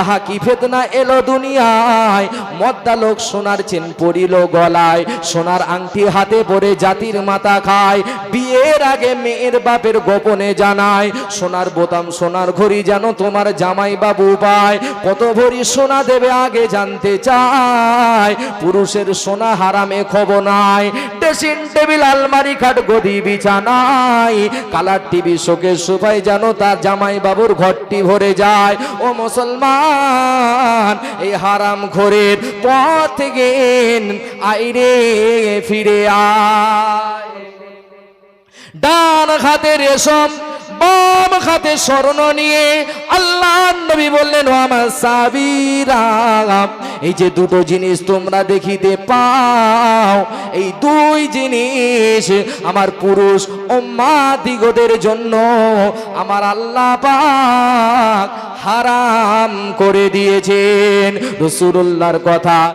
আহা কি ফেতনা এলো দুনিয়ায়, মদ্দা লোক সোনার চেন পরিল গলায়, সোনার আংটি হাতে পরে জাতির মাথা খায়, বিয়ের আগে মেয়ের বাপের গোপনে জানায়, সোনার বোতাম সোনার ঘড়ি যেন তোমার জামাই বাবু পায়, কত ভরি সোনা দেবে আগে জানতে চায়, পুরুষের সোনা হারামে খবর নাই, ড্রেসিং টেবিল আলমারি খাট গদি বিছানায়, কালার টিভি শোকের সোফায় যেন তার জামাই বাবুর ঘরটি ভরে যায়। ও মুসলমান, এই হারাম ঘরের পথ থেকে আইরে ফিরে আয়। ডান হাতে রেশম, বাম হাতে স্বর্ণ নিয়ে আল্লাহ নবী বললেন, ও আমার সাহাবীরা, এই যে দুটো জিনিস তোমরা দেখিতে পাও, এই দুই জিনিস আমার পুরুষ উম্মাতিগণের জন্য আমার আল্লাহ পাক হারাম করে দিয়েছেন। রাসূলুল্লাহর কথা।